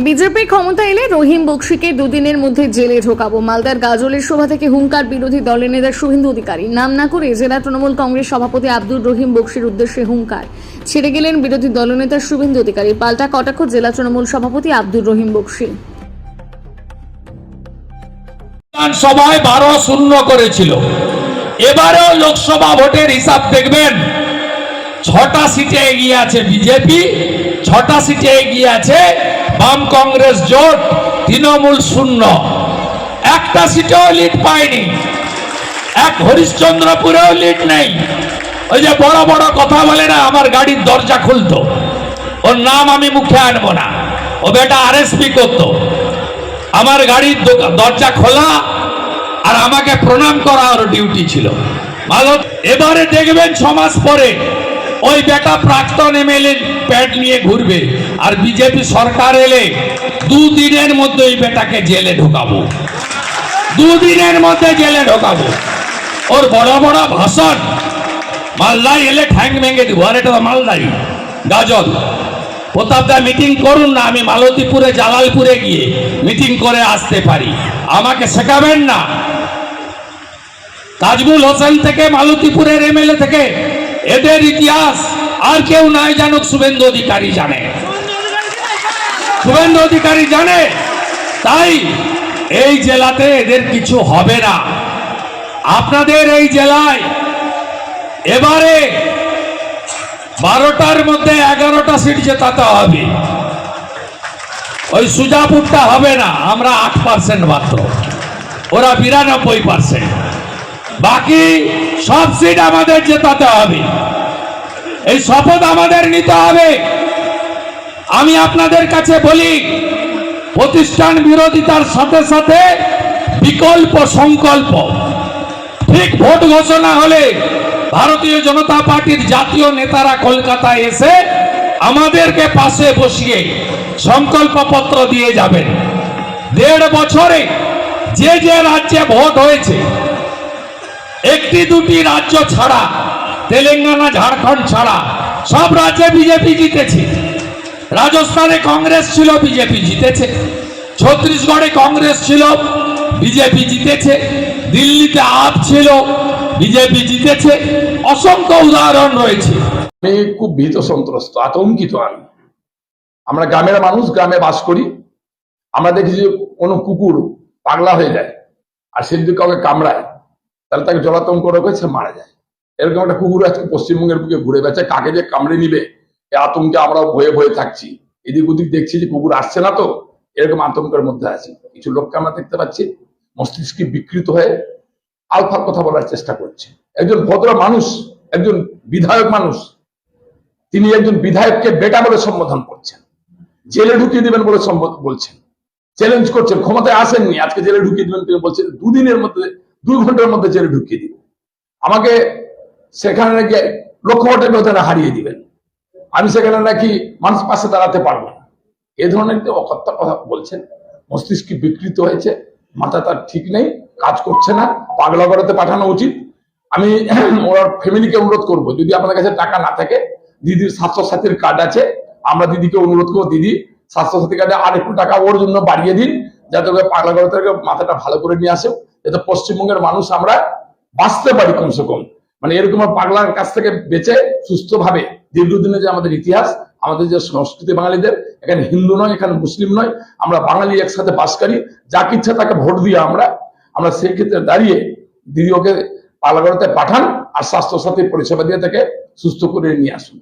BJP ক্ষমতা এলে রহিম বক্সিকে দুদিনের মধ্যে জেলে ঢোকাবো। মালদার গাজলের সভা থেকে হুঙ্কার বিরোধী দলের নেতা শুভেন্দু অধিকারী। নাম না করে জেলা তৃণমূল কংগ্রেস সভাপতি আব্দুর রহিম বক্সির উদ্দেশ্যে হুঙ্কার ছেড়ে গেলেন বিরোধী দলনেতা শুভেন্দু অধিকারী। পাল্টা কটাক্ষ জেলা তৃণমূল সভাপতি আব্দুর রহিম বক্সি। বিধানসভায় 12-0 করেছিল। এবারেও লোকসভা ভোটের হিসাব দেখবেন, 6টা সিটে এগিয়ে আছে বিজেপি, 6টা সিটে এগিয়ে আছে বাম কংগ্রেস জোট, তৃণমূল 0। একটা সিটেও লিড পায়নি, এক হরিশ্চন্দ্রপুরেও লিড নেই। ওই যে বড় বড় কথা বলে না, আমার গাড়ির দরজা খুলতো, ওর নাম আমি মুখে আনবো না, ও বেটা আরএসপি করতো। আমার গাড়ির দরজা খোলা আর আমাকে প্রণাম করা ওর ডিউটি ছিল। ভালো, এবারে দেখবেন 6 মাস পরে ওই বেটা প্রাক্তন এমএলএ প্যাড নিয়ে ঘুরবে, আর বিজেপি সরকার এলে 2 দিনের মধ্যে ওই বেটাকে জেলে ঢোকাবো, 2 দিনের মধ্যে জেলে ঢোকাবো। ওর বড় বড় ভাষণ, মালদায় এলে ঠ্যাং ভেঙে দিব। আর এটা তো মালদাই গাজল। প্রতাপদা মিটিং করুন না, আমি মালতীপুরে জালালপুরে গিয়ে মিটিং করে আসতে পারি, আমাকে শেখাবেন না। তাজমুল হোসেন থেকে মালতীপুরের এমএলএ থেকে এদের ইতিহাস আর কেউ নাই জানুক, শুভেন্দু অধিকারী জানে, শুভেন্দু অধিকারী জানে। তাই এই জেলাতে এদের কিছু হবে না। আপনাদের এই জেলায় এবারে 12টার মধ্যে 11টা সিট জেতাতে হবে। ওই সুজাপুরটা হবে না, আমরা 8% মাত্র, ওরা 92%। বাকি সব সিট আমাদের জেতাতে হবে, এই শপথ আমাদের নিতে হবে। আমি আপনাদের কাছে বলি, প্রতিষ্ঠান বিরোধিতার সাথে সাথে বিকল্প সংকল্প। ঠিক ভোট ঘোষণা হলে ভারতীয় জনতা পার্টির জাতীয় নেতারা কলকাতায় এসে আমাদেরকে পাশে বসিয়ে সংকল্প পত্র দিয়ে যাবেন। 1.5 বছরে যে যে রাজ্যে ভোট হয়েছে, 1-2টি রাজ্য ছাড়া, তেলেঙ্গানা ঝাড়খণ্ড ছাড়া সব রাজ্যে বিজেপি জিতেছে। রাজস্থানে কংগ্রেস ছিল, বিজেপি জিতেছে। ছত্তিশগড়ে কংগ্রেস ছিল, বিজেপি জিতেছে। দিল্লিতে আপ ছিল, বিজেপি জিতেছে। অসংখ্য উদাহরণ রয়েছে। আমি খুব ভীত সন্ত্রস্ত, আতঙ্কিত। আমরা গ্রামের মানুষ, গ্রামে বাস করি। আমরা দেখি যে কোনো কুকুর পাগলা হয়ে যায় আর সে যদি কাউকে কামড়ায় তাহলে তাকে জলাতঙ্ক রোগ হয়ে সে মারা যায়। এরকম একটা কুকুর আজকে পশ্চিমবঙ্গের বুকে ঘুরে বেড়াচ্ছে, কাকে যে কামড়ে নিবে এই আতঙ্কে আমরাও ভয়ে ভয়ে থাকছি। এদিক ওদিক দেখছি যে কুকুর আসছে না, তো এরকম আতঙ্কের মধ্যে আছি। কিছু লোককে আমরা দেখতে পাচ্ছি মস্তিষ্কে বিকৃত হয়ে আলফা কথা বলার চেষ্টা করছে। একজন ভদ্র মানুষ, একজন বিধায়ক মানুষ, তিনি একজন বিধায়ককে বেটা বলে সম্বোধন করছেন, জেলে ঢুকিয়ে দিবেন বলে বলছেন, চ্যালেঞ্জ করছেন। ক্ষমতায় আসেননি, আজকে জেলে ঢুকিয়ে দিবেন তিনি বলছেন 2 দিনের মধ্যে, 2 ঘন্টার মধ্যে জেলে ঢুকিয়ে দিবেন। আমাকে সেখানে নাকি লক্ষ ভোটের ভেতরে হারিয়ে দিবেন, আমি সেখানে নাকি মানুষ পাশে দাঁড়াতে পারবো না। এ ধরনের অকথ্য কথা বলছেন। মস্তিষ্ক বিকৃত হয়েছে, মাথা তার ঠিক নেই, কাজ করছে না, পাগলা করাতে পাঠানো উচিত। আমি ওর ফ্যামিলিকে অনুরোধ করবো, যদি আপনাদের কাছে টাকা না থাকে, দিদির স্বাস্থ্যসাথীর কার্ড আছে, আমরা দিদিকে অনুরোধ করবো, দিদি স্বাস্থ্যসাথী কার্ডে আর একটু টাকা ওর জন্য বাড়িয়ে দিন, যাতে ওকে পাগলা করাতে মাথাটা ভালো করে নিয়ে আসে, যাতে পশ্চিমবঙ্গের মানুষ আমরা বাঁচতে পারি কমসে কম। মানে এরকম পাগলার কাছ থেকে বেঁচে সুস্থভাবে দীর্ঘদিনে যে আমাদের ইতিহাস, আমাদের যে সংস্কৃতি বাঙালিদের, এখানে হিন্দু নয়, এখানে মুসলিম নয়, আমরা বাঙালি একসাথে বাস করি। যাকে ইচ্ছা তাকে ভোট দিয়ে আমরা সেই ক্ষেত্রে দাঁড়িয়ে দিদি ওকে পাগলা করাতে পাঠান আর স্বাস্থ্যসাথী পরিষেবা দিয়ে তাকে সুস্থ করে নিয়ে আসুন।